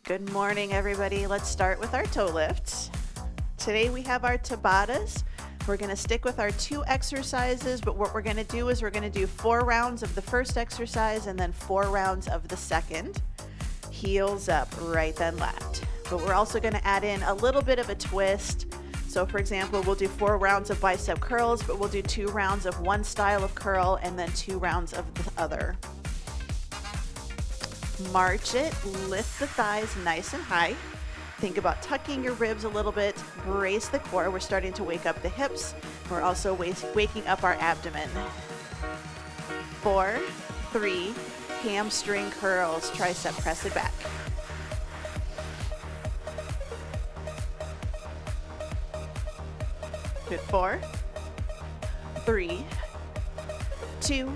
Good morning, everybody. Let's start with our toe lifts. Today we have our Tabatas. We're going to stick with our 2 exercises, but what we're going to do is we're going to do 4 rounds of the first exercise and then 4 rounds of the second. Heels up, right then left. But we're also going to add in a little bit of a twist. So for example, we'll do 4 rounds of bicep curls, but we'll do 2 rounds of one style of curl and then 2 rounds of the other. March it, lift the thighs nice and high. Think about tucking your ribs a little bit, brace the core. We're starting to wake up the hips. We're also waking up our abdomen. 4, 3, hamstring curls, tricep, press it back. Good, 4, 3, 2,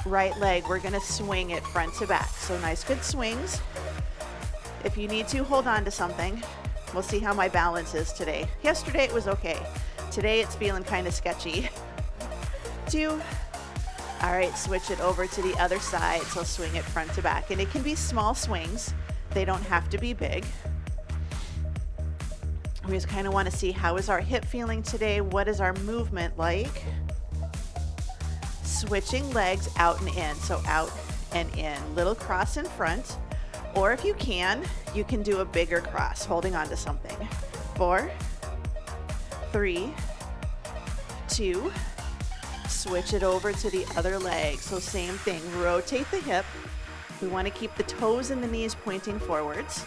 right leg, we're gonna swing it front to back. So nice, good swings. If you need to, hold on to something. We'll see how my balance is today. Yesterday it was okay. Today it's feeling kind of sketchy. 2. All right, switch it over to the other side. So swing it front to back. And it can be small swings. They don't have to be big. We just kind of want to see how is our hip feeling today? What is our movement like? Switching legs out and in. So out and in. Little cross in front. Or if you can do a bigger cross, holding on to something. 4, 3, 2, switch it over to the other leg. So same thing, rotate the hip. We want to keep the toes and the knees pointing forwards.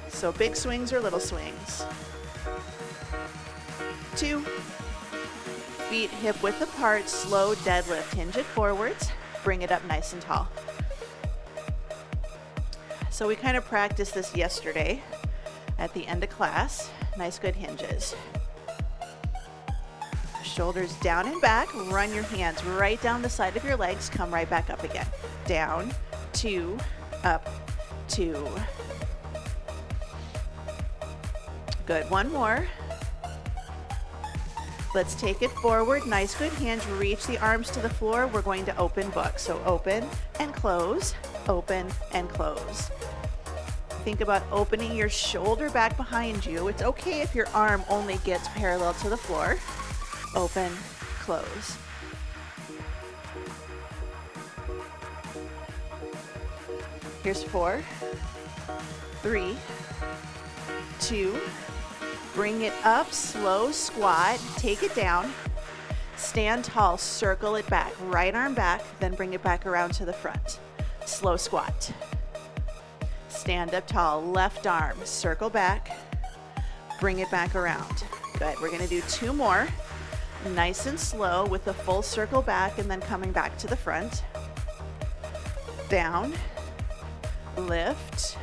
So big swings or little swings. 2, feet hip width apart, slow deadlift, hinge it forwards, bring it up nice and tall. So we kind of practiced this yesterday at the end of class. Nice, good hinges. Shoulders down and back. Run your hands right down the side of your legs. Come right back up again. Down, 2, up, 2. Good, one more. Let's take it forward. Nice, good hinge. Reach the arms to the floor. We're going to open book. So open and close, open and close. Think about opening your shoulder back behind you. It's okay if your arm only gets parallel to the floor. Open, close. Here's 4, 3, 2, bring it up, slow squat, take it down, stand tall, circle it back, right arm back, then bring it back around to the front. Slow squat. Stand up tall, left arm, circle back, bring it back around. Good, we're gonna do 2 more. Nice and slow with a full circle back and then coming back to the front. Down, lift.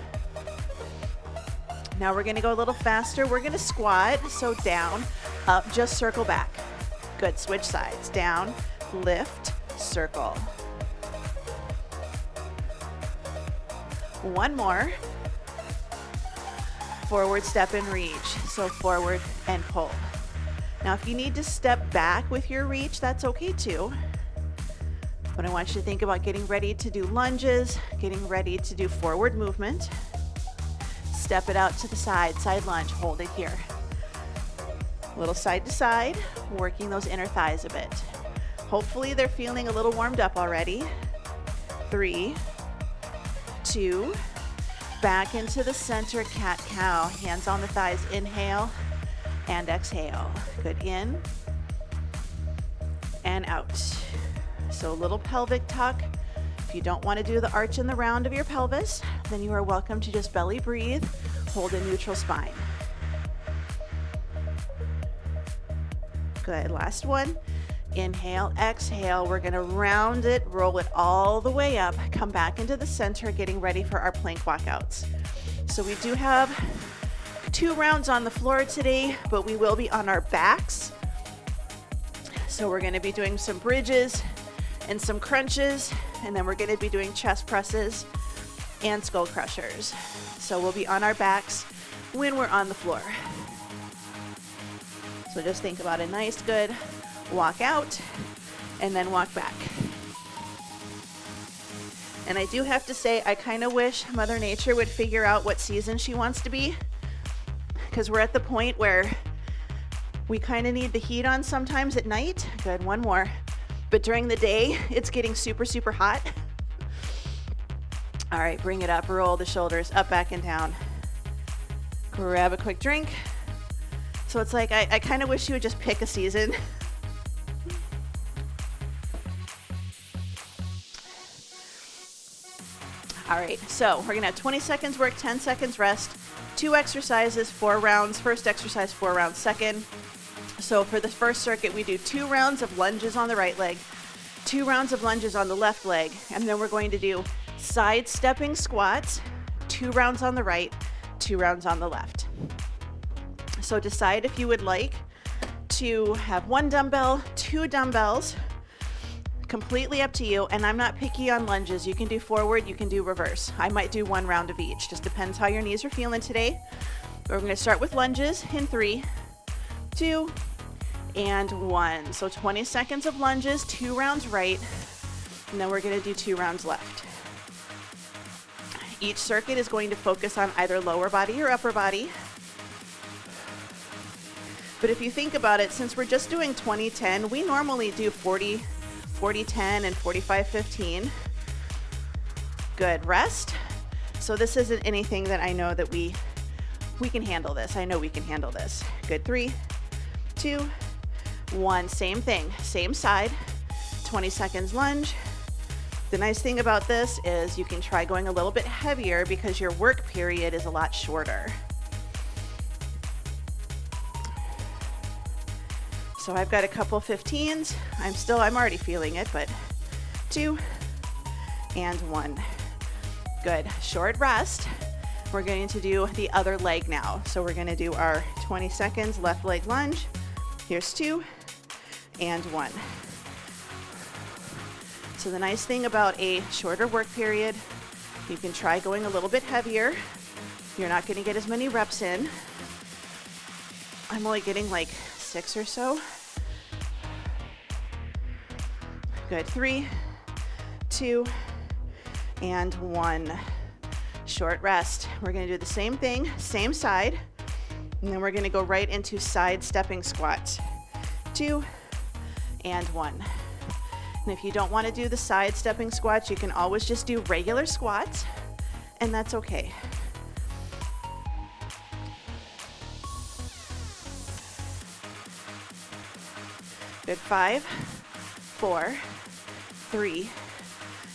Now we're gonna go a little faster. We're gonna squat, so down, up, just circle back. Good, switch sides. Down, lift, circle. 1 more. Forward step and reach. So forward and pull. Now if you need to step back with your reach, that's okay too. But I want you to think about getting ready to do lunges, getting ready to do forward movement. Step it out to the side, side lunge, hold it here. Little side to side, working those inner thighs a bit. Hopefully they're feeling a little warmed up already. 3, 2, back into the center, cat-cow. Hands on the thighs, inhale and exhale. Good, in and out. So a little pelvic tuck. If you don't want to do the arch and the round of your pelvis, then you are welcome to just belly breathe, hold a neutral spine. Good, last one. Inhale, exhale. We're gonna round it, roll it all the way up, come back into the center, getting ready for our plank walkouts. So we do have 2 rounds on the floor today, but we will be on our backs. So we're gonna be doing some bridges and some crunches, and then we're gonna be doing chest presses and skull crushers. So we'll be on our backs when we're on the floor. So just think about a nice, good walk out and then walk back. And I do have to say, I kind of wish Mother Nature would figure out what season she wants to be, because we're at the point where we kind of need the heat on sometimes at night. Good, one more. But during the day, it's getting super, super hot. All right, bring it up, roll the shoulders up, back, and down. Grab a quick drink. So it's like, I kind of wish you would just pick a season. All right, so we're gonna have 20 seconds work, 10 seconds rest, 2 exercises, 4 rounds. First exercise, 4 rounds, second. So for the first circuit, we do 2 rounds of lunges on the right leg, 2 rounds of lunges on the left leg, and then we're going to do side stepping squats, 2 rounds on the right, 2 rounds on the left. So decide if you would like to have 1 dumbbell, 2 dumbbells, completely up to you. And I'm not picky on lunges. You can do forward, you can do reverse. I might do 1 round of each, just depends how your knees are feeling today. But we're gonna start with lunges in 3, 2, and 1. So 20 seconds of lunges, 2 rounds right, and then we're gonna do 2 rounds left. Each circuit is going to focus on either lower body or upper body. But if you think about it, since we're just doing 20-10, we normally do 40-10 and 45-15. Good, rest. So this isn't anything that I know that we can handle this. I know we can handle this. Good, 3, 2, 1, same thing, same side, 20 seconds lunge. The nice thing about this is you can try going a little bit heavier because your work period is a lot shorter. So I've got a couple 15s. I'm already feeling it, but 2 and 1. Good, short rest. We're going to do the other leg now. So we're gonna do our 20 seconds left leg lunge. Here's 2 and 1. So the nice thing about a shorter work period, you can try going a little bit heavier. You're not gonna get as many reps in. I'm only getting like 6 or so. Good, 3, 2, and 1. Short rest. We're gonna do the same thing, same side, and then we're gonna go right into side stepping squats. 2 and 1. And if you don't wanna do the side stepping squats, you can always just do regular squats, and that's okay. Good, 5, 4, 3,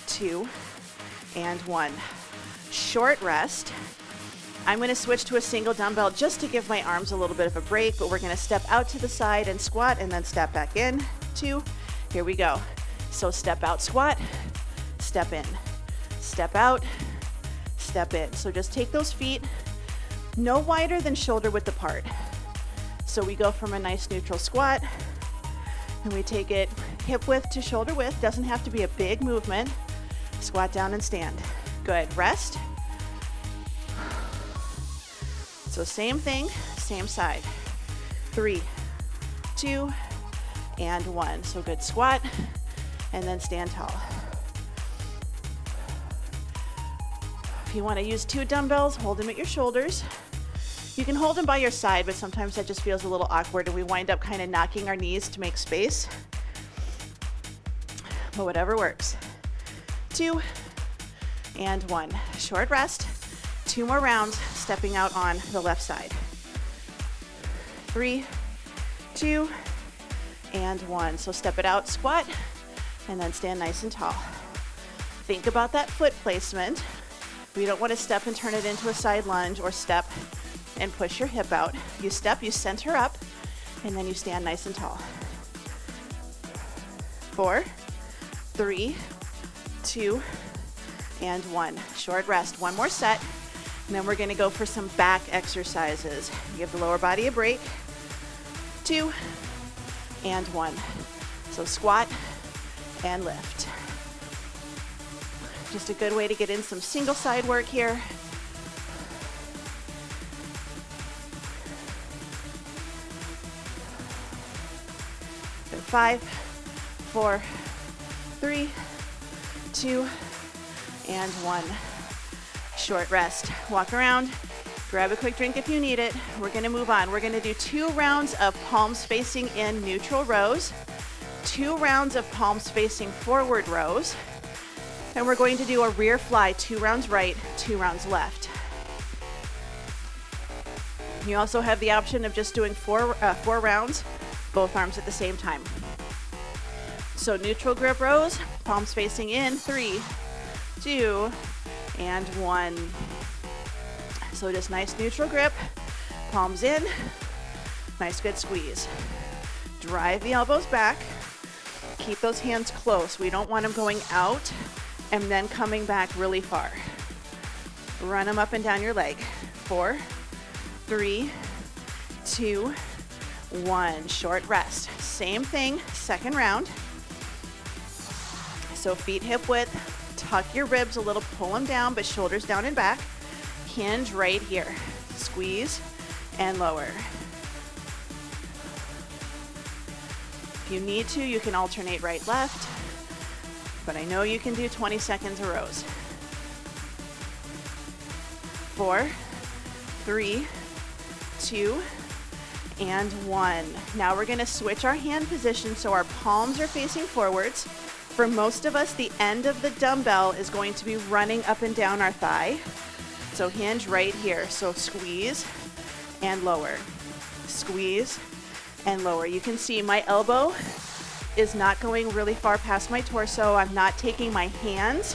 2, and 1. Short rest. I'm going to switch to a single dumbbell just to give my arms a little bit of a break, but we're going to step out to the side and squat and then step back in. 2, here we go. So step out, squat, step in, step out, step in. So just take those feet no wider than shoulder width apart. So we go from a nice neutral squat and we take it hip width to shoulder width. Doesn't have to be a big movement. Squat down and stand. Good, rest. So same thing, same side. 3, 2, and 1. So good, squat, and then stand tall. If you want to use 2 dumbbells, hold them at your shoulders. You can hold them by your side, but sometimes that just feels a little awkward and we wind up kind of knocking our knees to make space. But whatever works. 2 and 1. Short rest. 2 more rounds, stepping out on the left side. 3, 2, and 1. So step it out, squat, and then stand nice and tall. Think about that foot placement. We don't want to step and turn it into a side lunge or step and push your hip out. You step, you center up, and then you stand nice and tall. 4, 3, 2, and 1. Short rest. 1 more set, and then we're going to go for some back exercises. Give the lower body a break. 2 and 1. So squat and lift. Just a good way to get in some single side work here. Good. 5, 4, 3, 2, and 1. Short rest. Walk around, grab a quick drink if you need it. We're gonna move on. We're gonna do 2 rounds of palms facing in neutral rows, 2 rounds of palms facing forward rows, and we're going to do a rear fly, 2 rounds right, 2 rounds left. You also have the option of just doing 4 rounds, both arms at the same time. So neutral grip rows, palms facing in, 3, 2, and 1. So just nice neutral grip, palms in, nice good squeeze. Drive the elbows back, keep those hands close. We don't want them going out and then coming back really far. Run them up and down your leg. 4, 3, 2, 1. Short rest. Same thing, second round. So feet hip width, tuck your ribs a little, pull them down, but shoulders down and back. Hinge right here. Squeeze and lower. If you need to, you can alternate right, left, but I know you can do 20 seconds of rows. 4, 3, 2, and 1. Now we're gonna switch our hand position so our palms are facing forwards. For most of us, the end of the dumbbell is going to be running up and down our thigh. So hinge right here. So squeeze and lower. Squeeze and lower. You can see my elbow is not going really far past my torso. I'm not taking my hands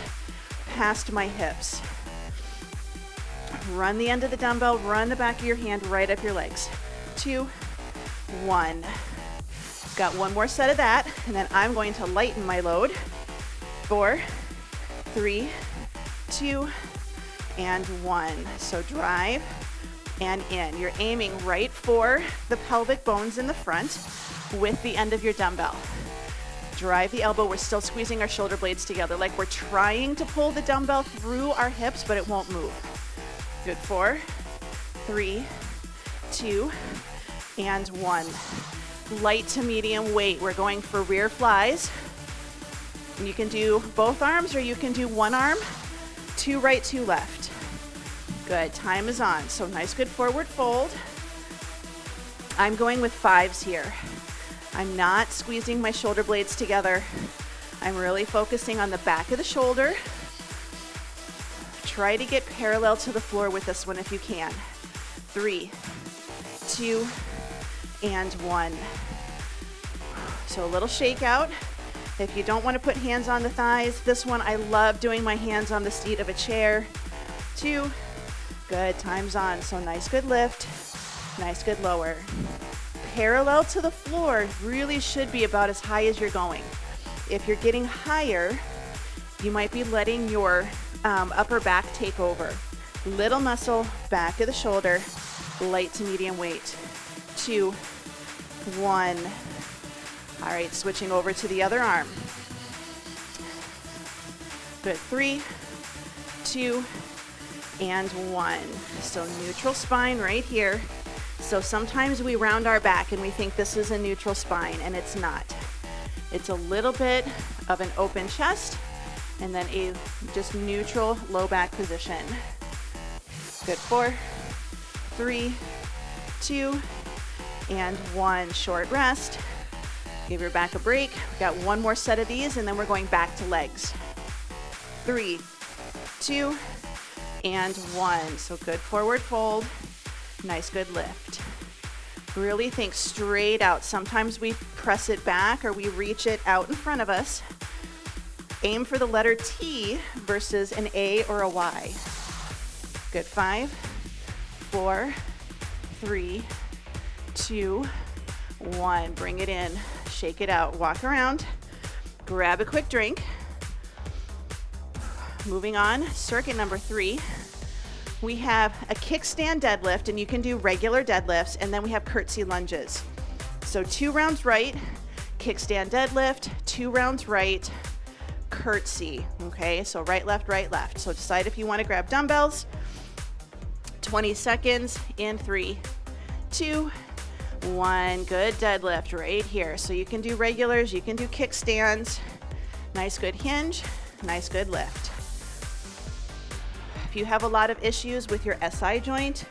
past my hips. Run the end of the dumbbell, run the back of your hand right up your legs. 2, 1. Got one more set of that, and then I'm going to lighten my load. 4, 3, 2, and 1. So drive and in. You're aiming right for the pelvic bones in the front with the end of your dumbbell. Drive the elbow. We're still squeezing our shoulder blades together, like we're trying to pull the dumbbell through our hips, but it won't move. Good. 4, 3, 2, and 1. Light to medium weight. We're going for rear flies. You can do both arms or you can do one arm, 2 right, 2 left. Good, time is on. So nice, good forward fold. I'm going with 5s here. I'm not squeezing my shoulder blades together. I'm really focusing on the back of the shoulder. Try to get parallel to the floor with this one if you can. 3, 2, and 1. So a little shakeout. If you don't want to put hands on the thighs, this one I love doing my hands on the seat of a chair. 2, good, time's on. So nice, good lift, nice, good lower. Parallel to the floor really should be about as high as you're going. If you're getting higher, you might be letting your upper back take over. Little muscle, back of the shoulder, light to medium weight. 2, 1. All right, switching over to the other arm. Good. 3, 2, and 1. So neutral spine right here. So sometimes we round our back and we think this is a neutral spine, and it's not. It's a little bit of an open chest and then a just neutral low back position. Good. 4, 3, 2, and 1. Short rest. Give your back a break. We've got one more set of these, and then we're going back to legs. 3, 2, and 1. So good forward fold. Nice, good lift. Really think straight out. Sometimes we press it back or we reach it out in front of us. Aim for the letter T versus an A or a Y. Good. 5, 4, 3, 2, 1. Bring it in. Shake it out. Walk around. Grab a quick drink. Moving on, circuit number 3. We have a kickstand deadlift, and you can do regular deadlifts, and then we have curtsy lunges. So 2 rounds right, kickstand deadlift, 2 rounds right, curtsy. Okay, so right, left, right, left. So decide if you want to grab dumbbells. 20 seconds in 3, 2, 1. Good deadlift right here. So you can do regulars, you can do kickstands. Nice, good hinge, nice, good lift. If you have a lot of issues with your SI joint,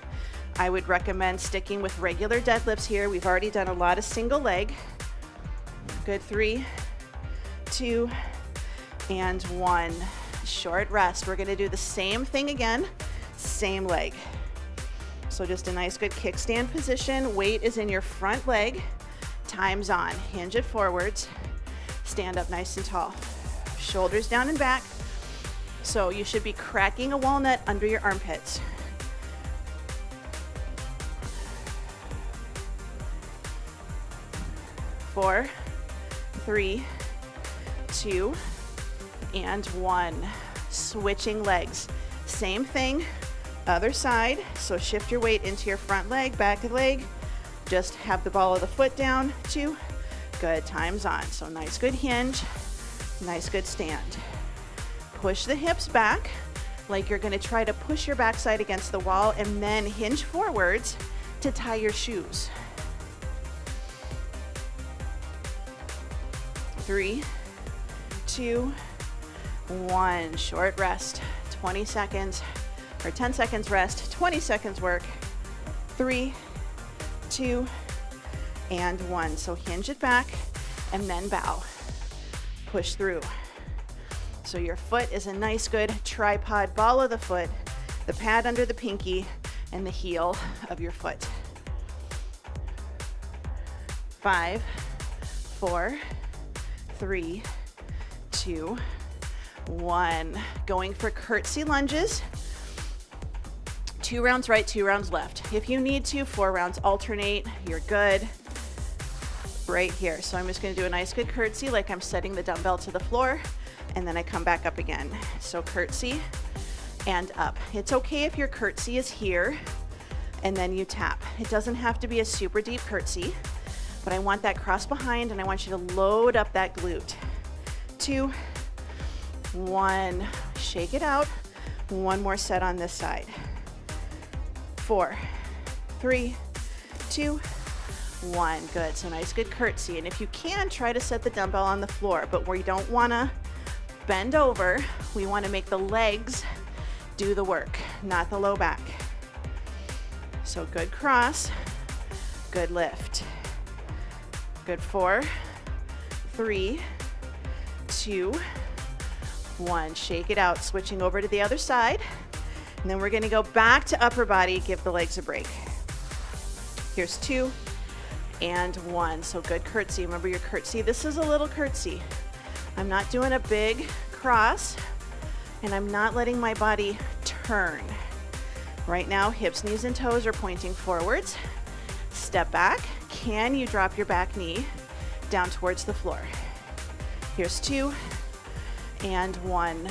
I would recommend sticking with regular deadlifts here. We've already done a lot of single leg. Good, 3, 2, and 1. Short rest. We're gonna do the same thing again, same leg. So just a nice good kickstand position. Weight is in your front leg. Time's on. Hinge it forwards. Stand up nice and tall. Shoulders down and back. So you should be cracking a walnut under your armpits. 4, 3, 2, and 1. Switching legs. Same thing, other side. So shift your weight into your front leg, back leg. Just have the ball of the foot down. 2. Good, time's on. So nice good hinge, nice good stand. Push the hips back like you're gonna try to push your backside against the wall, and then hinge forwards to tie your shoes. 3, 2, 1. Short rest. 20 seconds or 10 seconds rest, 20 seconds work. 3, 2, and 1. So hinge it back and then bow. Push through. So your foot is a nice good tripod ball of the foot, the pad under the pinky, and the heel of your foot. 5, 4, 3, 2, 1. Going for curtsy lunges. 2 rounds right, 2 rounds left. If you need to, 4 rounds alternate. You're good. Right here. So I'm just going to do a nice good curtsy like I'm setting the dumbbell to the floor, and then I come back up again. So curtsy and up. It's okay if your curtsy is here and then you tap. It doesn't have to be a super deep curtsy, but I want that cross behind, and I want you to load up that glute. 2, 1. Shake it out. 1 more set on this side. 4, 3, 2, 1. Good. So nice good curtsy. And if you can, try to set the dumbbell on the floor, but we don't want to bend over. We want to make the legs do the work, not the low back. So good cross, good lift. Good. 4, 3, 2, 1. Shake it out. Switching over to the other side. And then we're going to go back to upper body, give the legs a break. Here's 2 and 1. So good curtsy. Remember your curtsy. This is a little curtsy. I'm not doing a big cross, and I'm not letting my body turn. Right now, hips, knees, and toes are pointing forwards. Step back. Can you drop your back knee down towards the floor? Here's 2 and 1.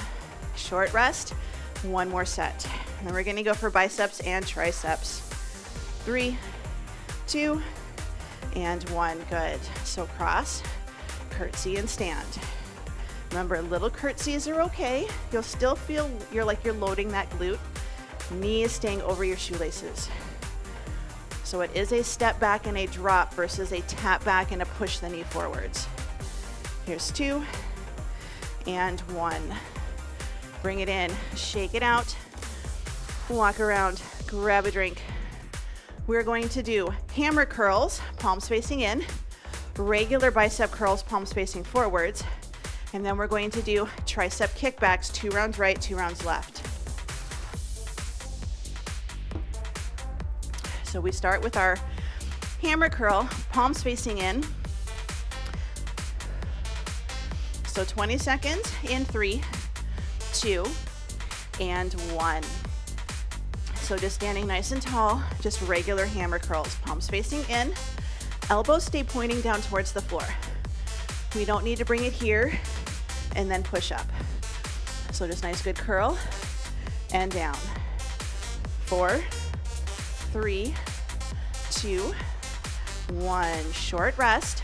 Short rest. 1 more set. And then we're going to go for biceps and triceps. 3, 2, and 1. Good. So cross, curtsy, and stand. Remember, little curtsies are okay. You'll still feel you're loading that glute. Knee is staying over your shoelaces. So it is a step back and a drop versus a tap back and a push the knee forwards. Here's 2 and 1. Bring it in, shake it out, walk around, grab a drink. We're going to do hammer curls, palms facing in, regular bicep curls, palms facing forwards, and then we're going to do tricep kickbacks, 2 rounds right, 2 rounds left. So we start with our hammer curl, palms facing in. So 20 seconds in 3, 2, and 1. So just standing nice and tall, just regular hammer curls, palms facing in, elbows stay pointing down towards the floor. We don't need to bring it here and then push up. So just nice good curl and down. 4, 3, 2, 1. Short rest,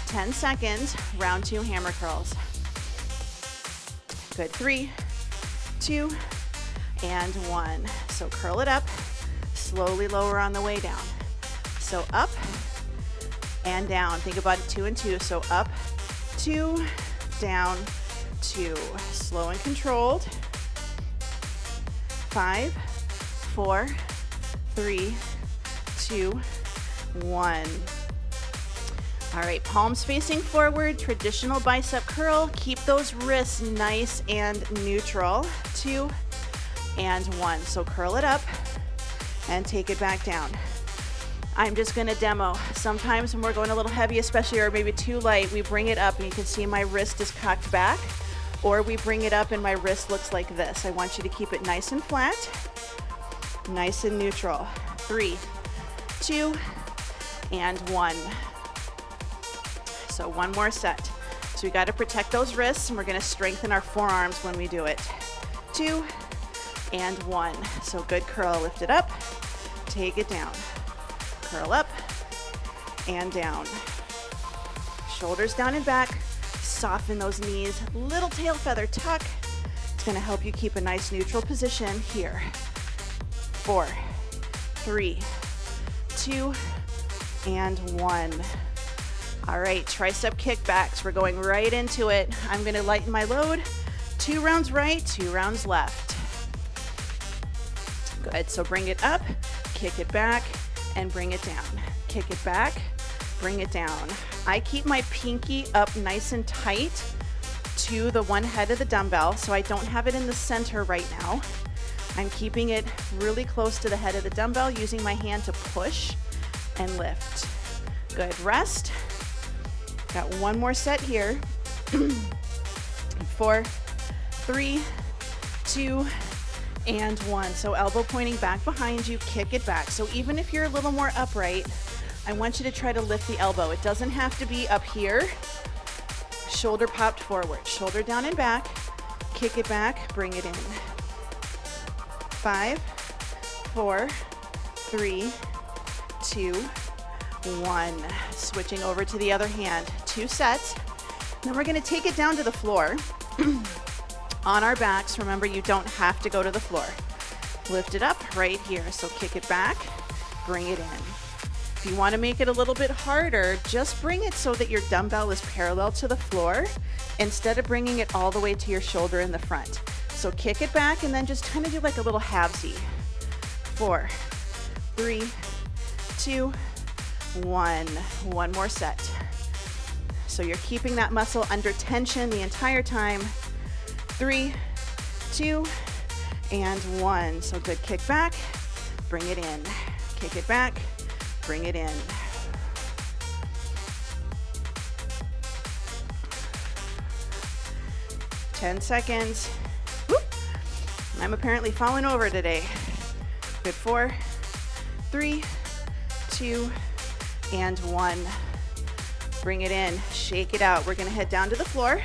10 seconds, round 2 hammer curls. Good. 3, 2, and 1. So curl it up, slowly lower on the way down. So up and down. Think about it, 2 and 2. So up, 2, down, 2. Slow and controlled. 5, 5, 4, 3, 2, 1. All right, palms facing forward, traditional bicep curl. Keep those wrists nice and neutral. 2 and 1. So curl it up and take it back down. I'm just gonna demo. Sometimes when we're going a little heavy, especially, or maybe too light, we bring it up and you can see my wrist is cocked back, or we bring it up and my wrist looks like this. I want you to keep it nice and flat, nice and neutral. 3, 2, and 1. So one more set. So we got to protect those wrists, and we're going to strengthen our forearms when we do it. 2 and 1. So good curl. Lift it up, take it down. Curl up and down. Shoulders down and back. Soften those knees. Little tail feather tuck. It's going to help you keep a nice neutral position here. 4, 3, 2, and 1. All right, tricep kickbacks. We're going right into it. I'm gonna lighten my load. 2 rounds right, 2 rounds left. Good, so bring it up, kick it back, and bring it down. Kick it back, bring it down. I keep my pinky up nice and tight to the one head of the dumbbell, so I don't have it in the center right now. I'm keeping it really close to the head of the dumbbell, using my hand to push and lift. Good, rest. Got one more set here. 4, 3, 2, and 1. So elbow pointing back behind you, kick it back. So even if you're a little more upright, I want you to try to lift the elbow. It doesn't have to be up here. Shoulder popped forward, shoulder down and back, kick it back, bring it in. 5, 4, 3, 2, 1. Switching over to the other hand. 2 sets. Then we're going to take it down to the floor. On our backs. Remember, you don't have to go to the floor. Lift it up right here. So kick it back, bring it in. If you want to make it a little bit harder, just bring it so that your dumbbell is parallel to the floor instead of bringing it all the way to your shoulder in the front. So kick it back and then just kind of do like a little halvesy. 4, 3, 2, 1. One more set. So you're keeping that muscle under tension the entire time. 3, 2, and 1. So good, kick back, bring it in. Kick it back, bring it in. Ten seconds. Whoop. I'm apparently falling over today. Good, 4, 3, 2, and 1. Bring it in, shake it out. We're gonna head down to the floor.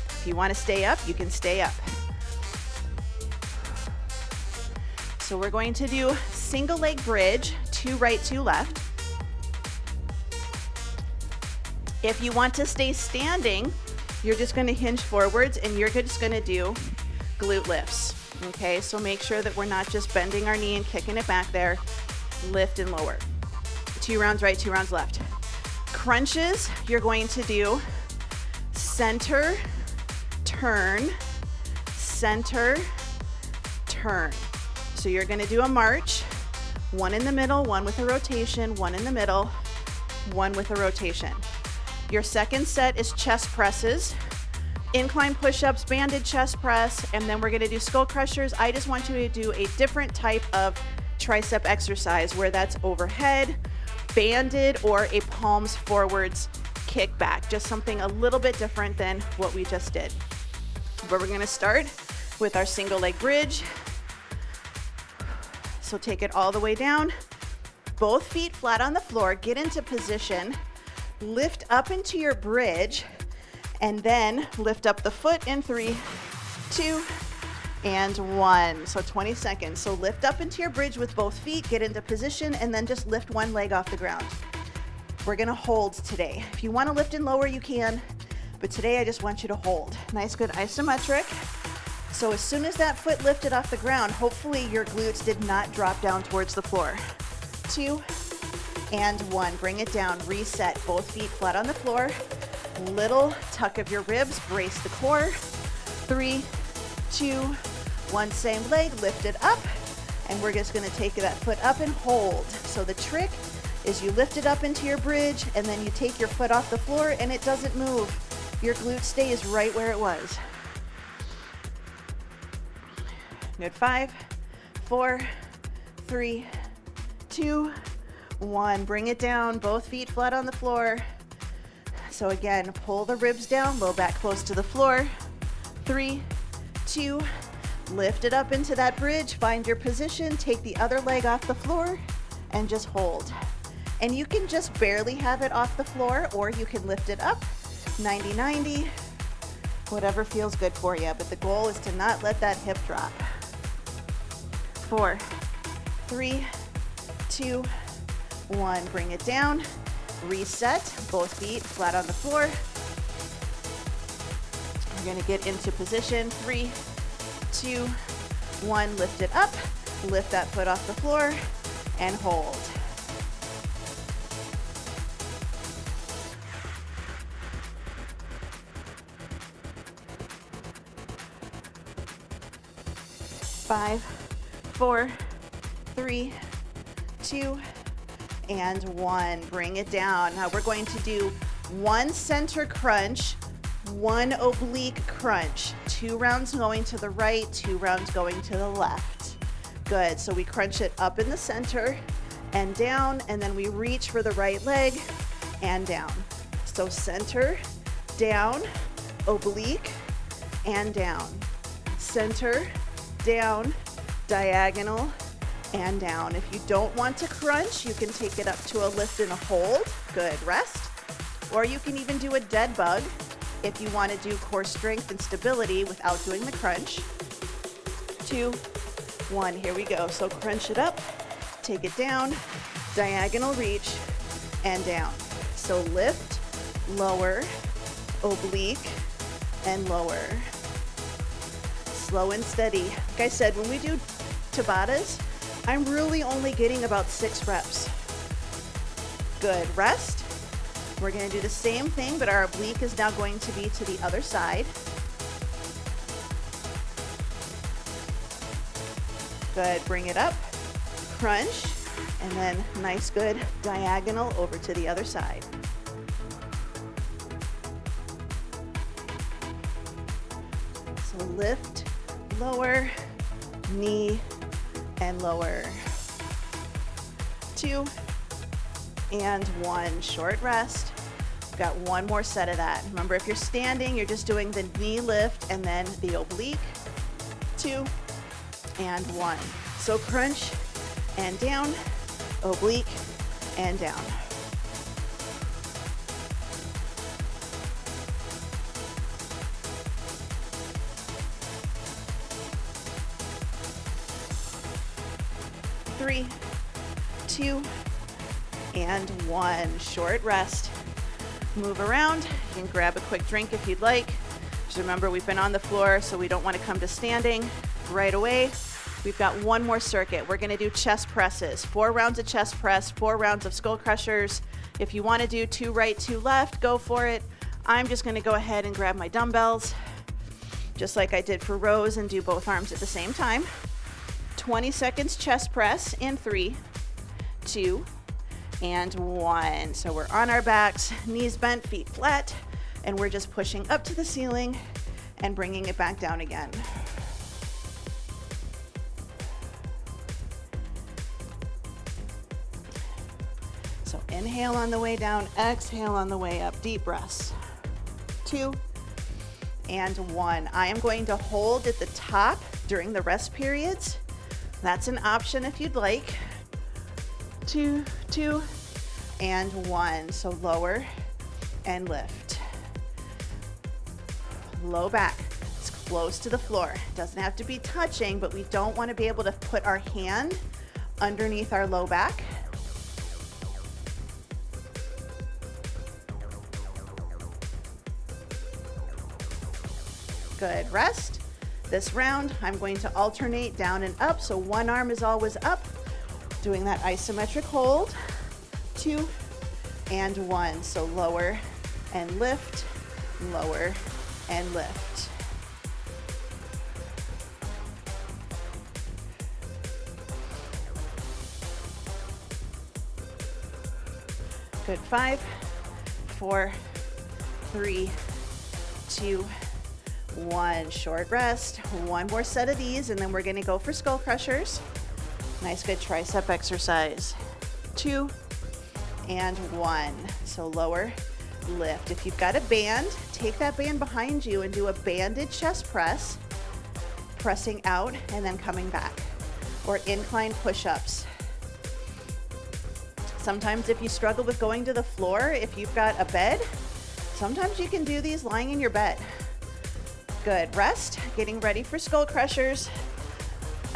If you wanna stay up, you can stay up. So we're going to do single leg bridge, 2 right, 2 left. If you want to stay standing, you're just gonna hinge forwards and you're just gonna do glute lifts. Okay, so make sure that we're not just bending our knee and kicking it back there. Lift and lower. 2 rounds right, 2 rounds left. Crunches, you're going to do center, turn, center, turn. So you're going to do a march, 1 in the middle, 1 with a rotation, 1 in the middle, 1 with a rotation. Your second set is chest presses, incline push-ups, banded chest press, and then we're going to do skull crushers. I just want you to do a different type of tricep exercise where that's overhead, banded, or a palms forwards kick back. Just something a little bit different than what we just did. But we're gonna start with our single leg bridge. So take it all the way down. Both feet flat on the floor. Get into position. Lift up into your bridge. And then lift up the foot in 3, 2, and 1. So 20 seconds. So lift up into your bridge with both feet, get into position, and then just lift one leg off the ground. We're gonna hold today. If you wanna lift and lower, you can, but today I just want you to hold. Nice, good, isometric. So as soon as that foot lifted off the ground, hopefully your glutes did not drop down towards the floor. 2, and 1. Bring it down, reset, both feet flat on the floor. Little tuck of your ribs, brace the core. 3, 2, One same leg, lift it up, and we're just gonna take that foot up and hold. So the trick is you lift it up into your bridge, and then you take your foot off the floor, and it doesn't move. Your glute stays right where it was. Good, 5, 4, 3, 2, 1. Bring it down, both feet flat on the floor. So again, pull the ribs down, low back close to the floor. 3, 2, lift it up into that bridge, find your position, take the other leg off the floor, and just hold. And you can just barely have it off the floor, or you can lift it up, 90-90, whatever feels good for you, but the goal is to not let that hip drop. 4, 3, 2, 1. Bring it down, reset, both feet flat on the floor. We're gonna get into position, 3, 2, 1, lift it up, lift that foot off the floor, and hold. Five, 4, 3, 2, and 1. Bring it down. Now we're going to do one center crunch, one oblique crunch. 2 rounds going to the right, 2 rounds going to the left. Good, so we crunch it up in the center and down, and then we reach for the right leg and down. So center, down, oblique, and down. Center, down, diagonal, and down. If you don't want to crunch, you can take it up to a lift and a hold. Good, rest. Or you can even do a dead bug if you want to do core strength and stability without doing the crunch. 2, 1, here we go. So crunch it up, take it down, diagonal reach, and down. So lift, lower, oblique, and lower. Slow and steady. Like I said, when we do Tabatas, I'm really only getting about 6 reps. Good, rest. We're gonna do the same thing, but our oblique is now going to be to the other side. Good, bring it up, crunch, and then nice, good diagonal over to the other side. So lift, lower, knee, and lower. 2, and 1, short rest. We've got one more set of that. Remember, if you're standing, you're just doing the knee lift and then the oblique. 2, and 1. So crunch and down, oblique, and down. Three, 2, and 1. Short rest. Move around. You can grab a quick drink if you'd like. Just remember, we've been on the floor, so we don't want to come to standing right away. We've got one more circuit. We're going to do chest presses. 4 rounds of chest press, 4 rounds of skull crushers. If you want to do 2 right, 2 left, go for it. I'm just going to go ahead and grab my dumbbells, just like I did for rows, and do both arms at the same time. 20 seconds chest press in 3, 2, and 1. So we're on our backs, knees bent, feet flat, and we're just pushing up to the ceiling and bringing it back down again. So inhale on the way down, exhale on the way up, deep breaths. 2, and 1. I am going to hold at the top during the rest periods. That's an option if you'd like. 2, 2, and 1. So lower and lift. Low back. It's close to the floor. It doesn't have to be touching, but we don't want to be able to put our hand underneath our low back. Good, rest. This round, I'm going to alternate down and up, so one arm is always up, doing that isometric hold. 2, and 1. So lower and lift, lower and lift. Good, 5, 4, 3, 2, 1. Short rest. One more set of these, and then we're gonna go for skull crushers. Nice, good tricep exercise. 2 and 1. So lower, lift. If you've got a band, take that band behind you and do a banded chest press, pressing out and then coming back, or incline push-ups. Sometimes if you struggle with going to the floor, if you've got a bed, sometimes you can do these lying in your bed. Good, rest, getting ready for skull crushers.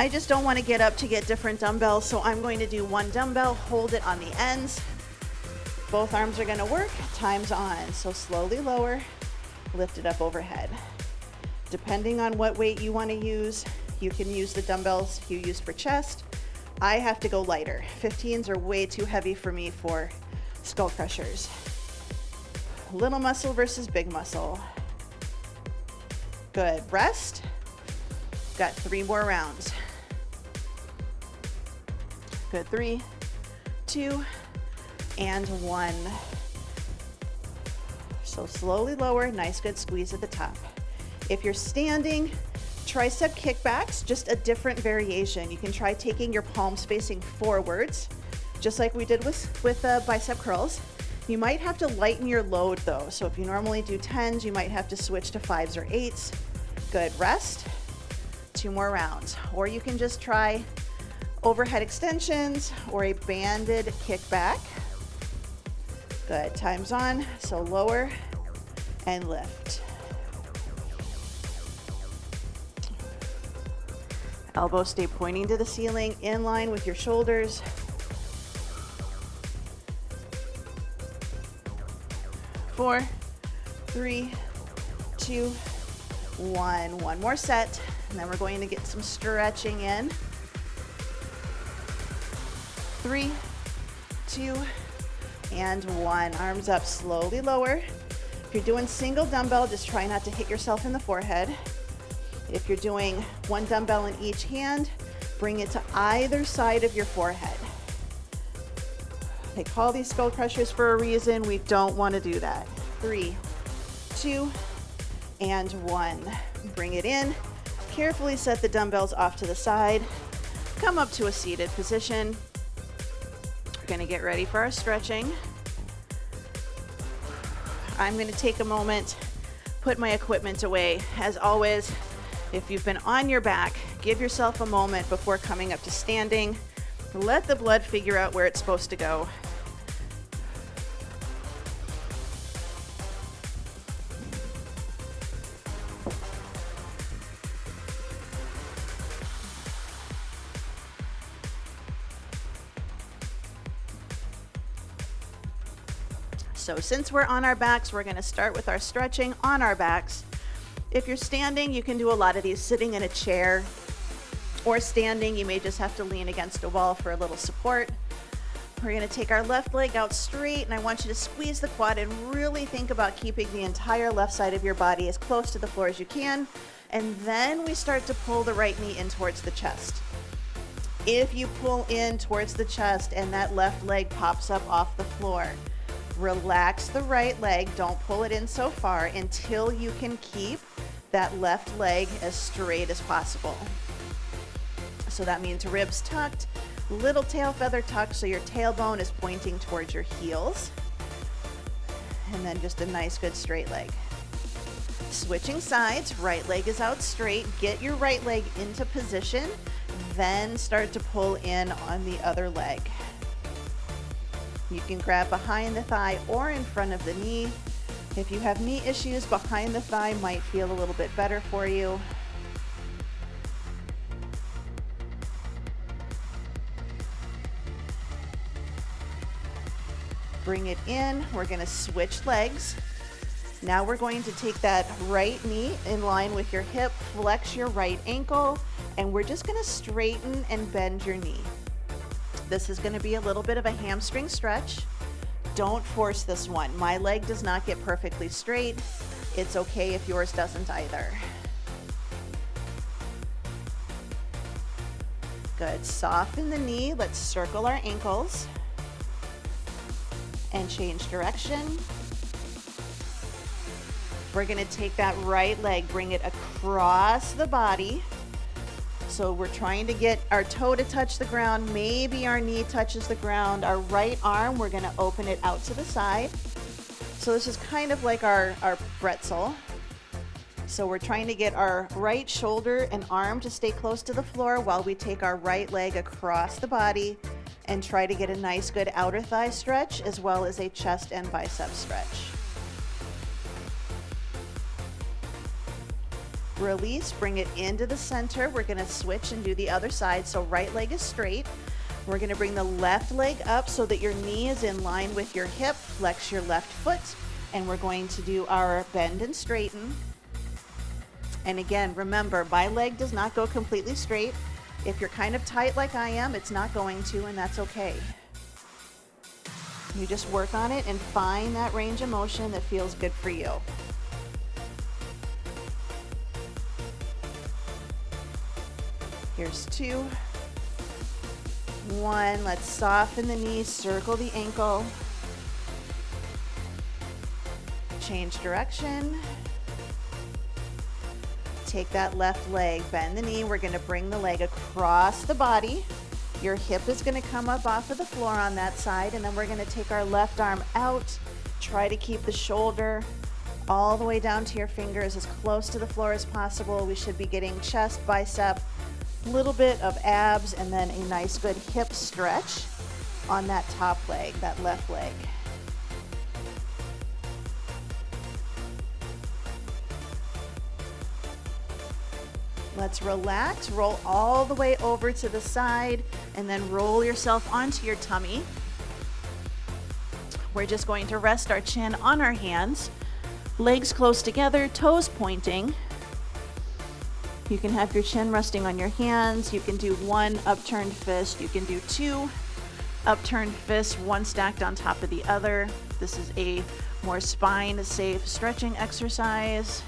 I just don't want to get up to get different dumbbells, so I'm going to do one dumbbell, hold it on the ends. Both arms are going to work, time's on. So slowly lower, lift it up overhead. Depending on what weight you want to use, you can use the dumbbells you used for chest. I have to go lighter. 15s are way too heavy for me for skull crushers. Little muscle versus big muscle. Good, rest. Got 3 more rounds. Good, 3, 2, and 1. So slowly lower, nice good squeeze at the top. If you're standing, tricep kickbacks, just a different variation. You can try taking your palms facing forwards, just like we did with bicep curls. You might have to lighten your load though. So if you normally do 10s, you might have to switch to 5s or 8s. Good, rest. 2 more rounds. Or you can just try overhead extensions or a banded kickback. Good, time's on. So lower and lift. Elbows stay pointing to the ceiling, in line with your shoulders. Four, 3, 2, 1. One more set, and then we're going to get some stretching in. 3, 2, and 1. Arms up, slowly lower. If you're doing single dumbbell, just try not to hit yourself in the forehead. If you're doing one dumbbell in each hand, bring it to either side of your forehead. They call these skull crushers for a reason. We don't want to do that. 3, 2, and 1. Bring it in. Carefully set the dumbbells off to the side. Come up to a seated position. We're going to get ready for our stretching. I'm going to take a moment, put my equipment away. As always, if you've been on your back, give yourself a moment before coming up to standing. Let the blood figure out where it's supposed to go. So since we're on our backs, we're going to start with our stretching on our backs. If you're standing, you can do a lot of these sitting in a chair, or standing, you may just have to lean against a wall for a little support. We're going to take our left leg out straight, and I want you to squeeze the quad and really think about keeping the entire left side of your body as close to the floor as you can. And then we start to pull the right knee in towards the chest. If you pull in towards the chest and that left leg pops up off the floor, relax the right leg. Don't pull it in so far until you can keep that left leg as straight as possible. So that means ribs tucked, little tail feather tucked so your tailbone is pointing towards your heels. And then just a nice good straight leg. Switching sides, right leg is out straight. Get your right leg into position, then start to pull in on the other leg. You can grab behind the thigh or in front of the knee. If you have knee issues, behind the thigh might feel a little bit better for you. Bring it in. We're going to switch legs. Now we're going to take that right knee in line with your hip, flex your right ankle, and we're just going to straighten and bend your knee. This is going to be a little bit of a hamstring stretch. Don't force this one. My leg does not get perfectly straight. It's okay if yours doesn't either. Good. Soften the knee. Let's circle our ankles. and change direction. We're gonna take that right leg, bring it across the body. So we're trying to get our toe to touch the ground. Maybe our knee touches the ground. Our right arm, we're gonna open it out to the side. So this is kind of like our pretzel. So we're trying to get our right shoulder and arm to stay close to the floor while we take our right leg across the body and try to get a nice good outer thigh stretch as well as a chest and bicep stretch. Release, bring it into the center. We're gonna switch and do the other side. So right leg is straight. We're gonna bring the left leg up so that your knee is in line with your hip. Flex your left foot. And we're going to do our bend and straighten. And again, remember, my leg does not go completely straight. If you're kind of tight like I am, it's not going to, and that's okay. You just work on it and find that range of motion that feels good for you. Here's 2, 1, let's soften the knees, circle the ankle, change direction, take that left leg, bend the knee, we're gonna bring the leg across the body, your hip is gonna come up off of the floor on that side, and then we're gonna take our left arm out, try to keep the shoulder all the way down to your fingers as close to the floor as possible. We should be getting chest, bicep, little bit of abs, and then a nice good hip stretch on that top leg, that left leg. Let's relax, roll all the way over to the side, and then roll yourself onto your tummy. We're just going to rest our chin on our hands, legs close together, toes pointing. You can have your chin resting on your hands. You can do 1 upturned fist. You can do 2 upturned fists, 1 stacked on top of the other. This is a more spine safe stretching exercise.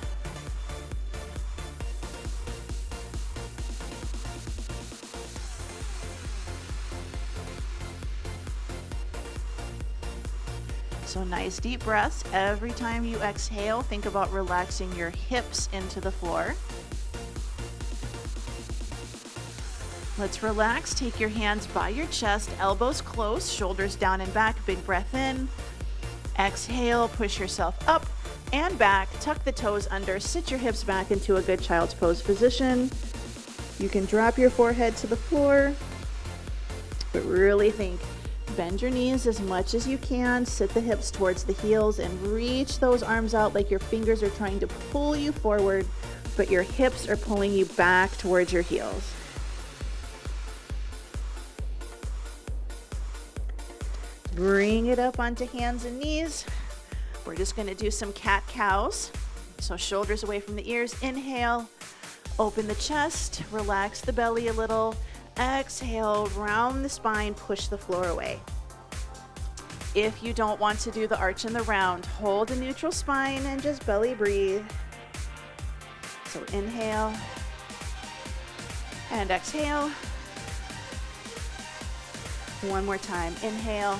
So nice deep breaths. Every time you exhale, think about relaxing your hips into the floor. Let's relax. Take your hands by your chest, elbows close, shoulders down and back. Big breath in. Exhale, push yourself up and back. Tuck the toes under, sit your hips back into a good child's pose position. You can drop your forehead to the floor, but really think. Bend your knees as much as you can. Sit the hips towards the heels and reach those arms out like your fingers are trying to pull you forward, but your hips are pulling you back towards your heels. Bring it up onto hands and knees. We're just gonna do some cat-cows. So shoulders away from the ears. Inhale, open the chest, relax the belly a little. Exhale, round the spine, push the floor away. If you don't want to do the arch and the round, hold a neutral spine and just belly breathe. So inhale and exhale. One more time, inhale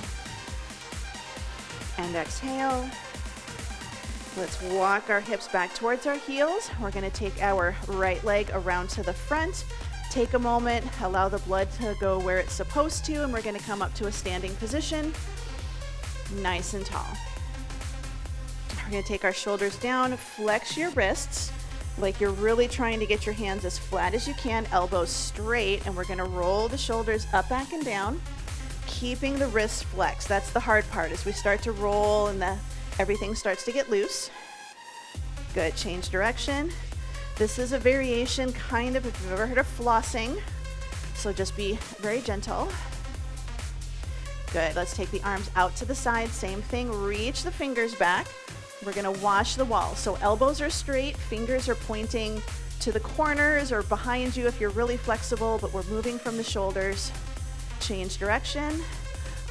and exhale. Let's walk our hips back towards our heels. We're gonna take our right leg around to the front. Take a moment, allow the blood to go where it's supposed to, and we're gonna come up to a standing position, nice and tall. We're gonna take our shoulders down, flex your wrists, like you're really trying to get your hands as flat as you can, elbows straight, and we're gonna roll the shoulders up, back, and down, keeping the wrists flexed. That's the hard part, as we start to roll and everything starts to get loose. Good, change direction. This is a variation, kind of, if you've ever heard of flossing, so just be very gentle. Good, let's take the arms out to the side, same thing, reach the fingers back. We're gonna wash the wall, so elbows are straight, fingers are pointing to the corners or behind you if you're really flexible, but we're moving from the shoulders. Change direction.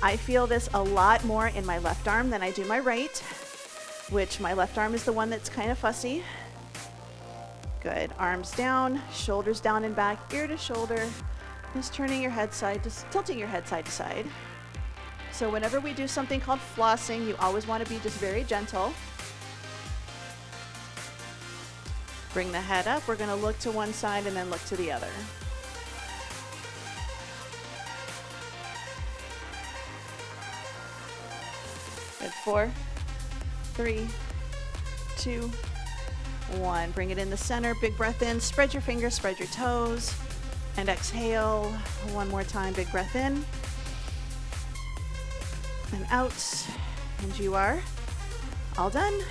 I feel this a lot more in my left arm than I do my right, which my left arm is the one that's kind of fussy. Good, arms down, shoulders down and back, ear to shoulder. Just turning your head side, just tilting your head side to side. So whenever we do something called flossing, you always want to be just very gentle. Bring the head up. We're going to look to one side and then look to the other. Good. 4, 3, 2, 1. Bring it in the center. Big breath in. Spread your fingers, spread your toes. And exhale. One more time. Big breath in. And out. And you are all done.